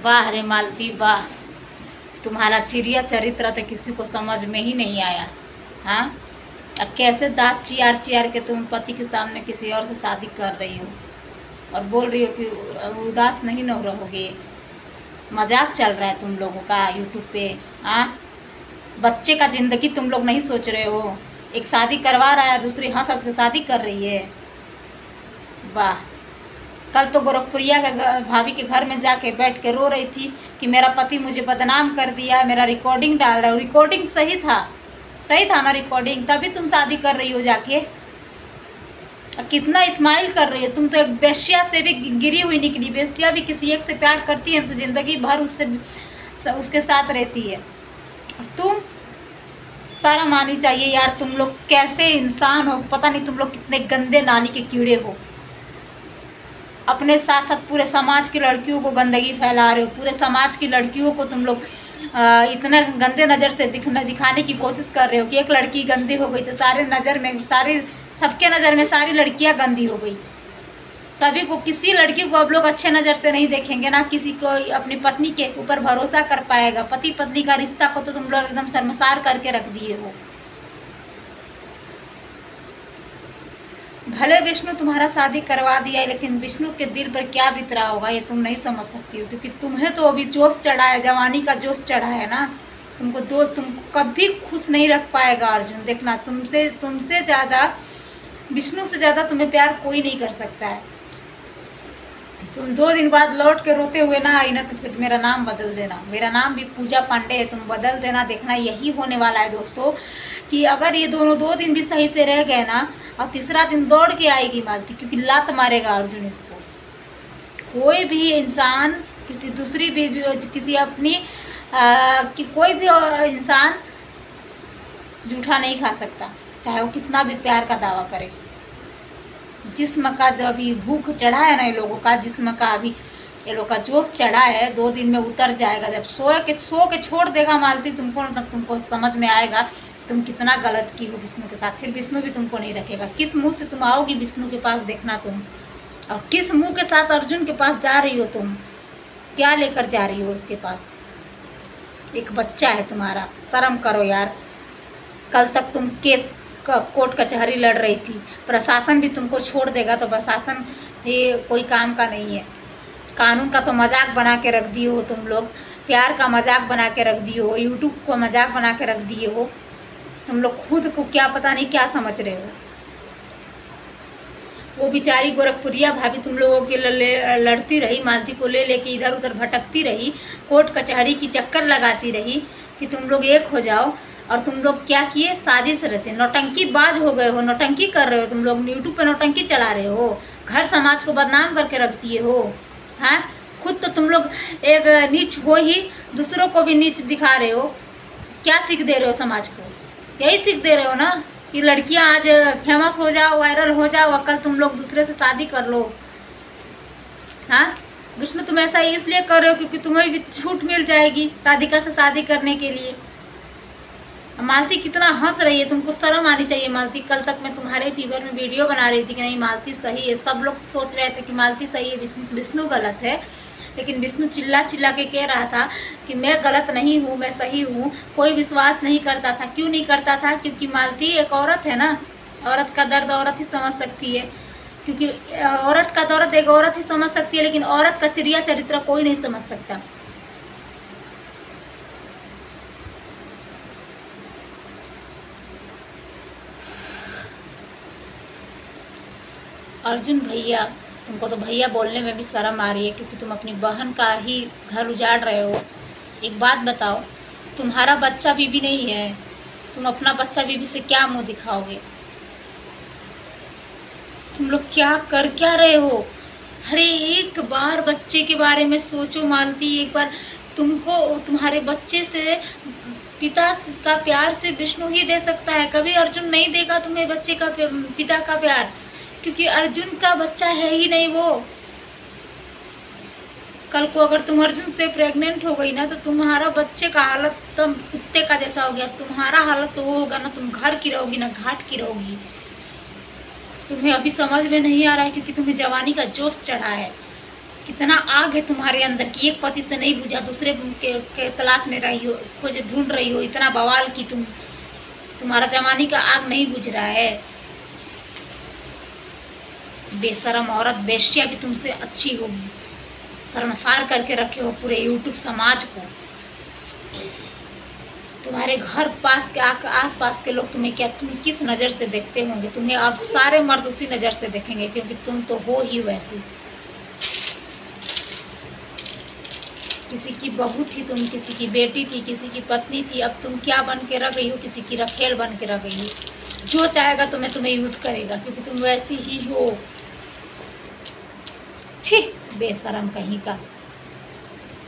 वाह रे मालती वाह, तुम्हारा चिड़िया चरित्र तो किसी को समझ में ही नहीं आया। हाँ, अब कैसे दांत चियार चियार के तुम पति के सामने किसी और से शादी कर रही हो और बोल रही हो कि उदास नहीं न रहोगे। मजाक चल रहा है तुम लोगों का यूट्यूब पे। हाँ, बच्चे का ज़िंदगी तुम लोग नहीं सोच रहे हो। एक शादी करवा रहा है, दूसरी हंस हंस के शादी कर रही है। वाह, कल तो गोरखपुरिया के भाभी के घर में जाके बैठ के रो रही थी कि मेरा पति मुझे बदनाम कर दिया, मेरा रिकॉर्डिंग डाल रहा है। रिकॉर्डिंग सही था ना रिकॉर्डिंग, तभी तुम शादी कर रही हो जाके। कितना स्माइल कर रही हो तुम तो। एक बेश्या से भी गिरी हुई निकली। बेश्या भी किसी एक से प्यार करती है तो ज़िंदगी भर उसके साथ रहती है। और तुम, शर्म आनी चाहिए यार। तुम लोग कैसे इंसान हो, पता नहीं तुम लोग कितने गंदे नानी के कीड़े हो। अपने साथ साथ पूरे समाज की लड़कियों को गंदगी फैला रहे हो। पूरे समाज की लड़कियों को तुम लोग इतना गंदे नज़र से दिखाने की कोशिश कर रहे हो कि एक लड़की गंदी हो गई तो सबके नज़र में सारी लड़कियां गंदी हो गई। सभी को, किसी लड़की को अब लोग अच्छे नज़र से नहीं देखेंगे ना। किसी को अपनी पत्नी के ऊपर भरोसा कर पाएगा। पति पत्नी का रिश्ता को तो तुम लोग एकदम शर्मसार करके रख दिए हो। भले विष्णु तुम्हारा शादी करवा दिया है, लेकिन विष्णु के दिल पर क्या बीत रहा होगा ये तुम नहीं समझ सकती हो। क्योंकि तुम्हें तो अभी जोश चढ़ा है, जवानी का जोश चढ़ा है ना। तुमको कभी खुश नहीं रख पाएगा अर्जुन। देखना, तुमसे ज़्यादा, विष्णु से ज़्यादा तुम्हें प्यार कोई नहीं कर सकता है। तुम 2 दिन बाद लौट के रोते हुए ना आई ना तो फिर मेरा नाम बदल देना। मेरा नाम भी पूजा पांडे है, तुम बदल देना। देखना यही होने वाला है दोस्तों, कि अगर ये दोनों 2 दिन भी सही से रह गए ना, और तीसरा दिन दौड़ के आएगी मालती, क्योंकि लात मारेगा अर्जुन इसको। कोई भी इंसान किसी दूसरी भी किसी अपनी कि कोई भी इंसान जूठा नहीं खा सकता, चाहे वो कितना भी प्यार का दावा करे। जिस्म का जो अभी भूख चढ़ा है ना ये लोगों का, जिस्म का अभी ये लोग का जोश चढ़ा है, 2 दिन में उतर जाएगा। जब सो के छोड़ देगा मालती तुमको, तब तुमको समझ में आएगा तुम कितना गलत की हो विष्णु के साथ। फिर विष्णु भी तुमको नहीं रखेगा। किस मुंह से तुम आओगी विष्णु के पास, देखना तुम। और किस मुंह के साथ अर्जुन के पास जा रही हो तुम, क्या लेकर जा रही हो उसके पास। एक बच्चा है तुम्हारा, शर्म करो यार। कल तक तुम केस कोर्ट कचहरी लड़ रही थी, प्रशासन भी तुमको छोड़ देगा तो प्रशासन ये कोई काम का नहीं है। कानून का तो मजाक बना के रख दिए हो तुम लोग, प्यार का मजाक बना के रख दिए हो, यूट्यूब को मजाक बना के रख दिए हो। तुम लोग खुद को क्या पता नहीं क्या समझ रहे हो। वो बेचारी गोरखपुरिया भाभी तुम लोगों के लड़ती रही, मालती को लेके इधर उधर भटकती रही, कोर्ट कचहरी की चक्कर लगाती रही कि तुम लोग एक हो जाओ। और तुम लोग क्या किए, साजिश रचे, नौटंकी बाज हो गए हो, नौटंकी कर रहे हो तुम लोग। यूट्यूब पे नौटंकी चला रहे हो, घर समाज को बदनाम करके रख दिए हो। हाँ, खुद तो तुम लोग एक नीच हो ही, दूसरों को भी नीच दिखा रहे हो। क्या सीख दे रहे हो समाज को, यही सीख दे रहे हो ना कि लड़कियां आज फेमस हो जाओ, वायरल हो जाओ, और कल तुम लोग दूसरे से शादी कर लो। हाँ विष्णु, तुम ऐसा इसलिए कर रहे हो क्योंकि तुम्हें भी छूट मिल जाएगी राधिका से शादी करने के लिए। मालती कितना हंस रही है, तुमको शर्म आनी चाहिए मालती। कल तक मैं तुम्हारे फीवर में वीडियो बना रही थी कि नहीं मालती सही है। सब लोग सोच रहे थे कि मालती सही है, विष्णु गलत है। लेकिन विष्णु चिल्ला चिल्ला के कह रहा था कि मैं गलत नहीं हूँ, मैं सही हूँ। कोई विश्वास नहीं करता था। क्यों नहीं करता था? क्योंकि मालती एक औरत है ना, औरत का दर्द औरत ही समझ सकती है। क्योंकि औरत का दर्द एक औरत ही समझ सकती है, लेकिन औरत का चिड़िया चरित्र कोई नहीं समझ सकता। अर्जुन भैया, तुमको तो भैया बोलने में भी शर्म आ रही है, क्योंकि तुम अपनी बहन का ही घर उजाड़ रहे हो। एक बात बताओ, तुम्हारा बच्चा बीबी नहीं है, तुम अपना बच्चा बीबी से क्या मुंह दिखाओगे? तुम लोग क्या रहे हो? अरे एक बार बच्चे के बारे में सोचो मालती। एक बार तुमको तुम्हारे बच्चे से पिता का प्यार से विष्णु ही दे सकता है। कभी अर्जुन नहीं देगा तुम्हें बच्चे का पिता का प्यार, क्योंकि अर्जुन का बच्चा है ही नहीं वो। कल को अगर तुम अर्जुन से प्रेग्नेंट हो गई ना, तो तुम्हारा बच्चे का हालत तो कुत्ते का जैसा हो गया। तुम्हारा हालत तो वो होगा ना, तुम घर की रहोगी ना घाट की रहोगी। तुम्हें अभी समझ में नहीं आ रहा है, क्योंकि तुम्हें जवानी का जोश चढ़ा है। कितना आग है तुम्हारे अंदर कि एक पति से नहीं बुझा, दूसरे के तलाश में रही हो, खोज ढूंढ रही हो। इतना बवाल कि तुम्हारा जवानी का आग नहीं बुझ रहा है। बेशरम औरत, बेश्या भी तुमसे अच्छी होगी। शर्मसार करके रखे हो पूरे यूट्यूब समाज को। तुम्हारे घर पास के आस पास के लोग तुम्हें किस नज़र से देखते होंगे? तुम्हें अब सारे मर्द उसी नज़र से देखेंगे, क्योंकि तुम तो हो ही वैसी। किसी की बहू थी तुम, किसी की बेटी थी, किसी की पत्नी थी। अब तुम क्या बन के रह गई हो? किसी की रखेल बन के रह गई हो। जो चाहेगा तुम्हें यूज़ करेगा, क्योंकि तुम वैसी ही हो। छी, बेशरम कहीं का।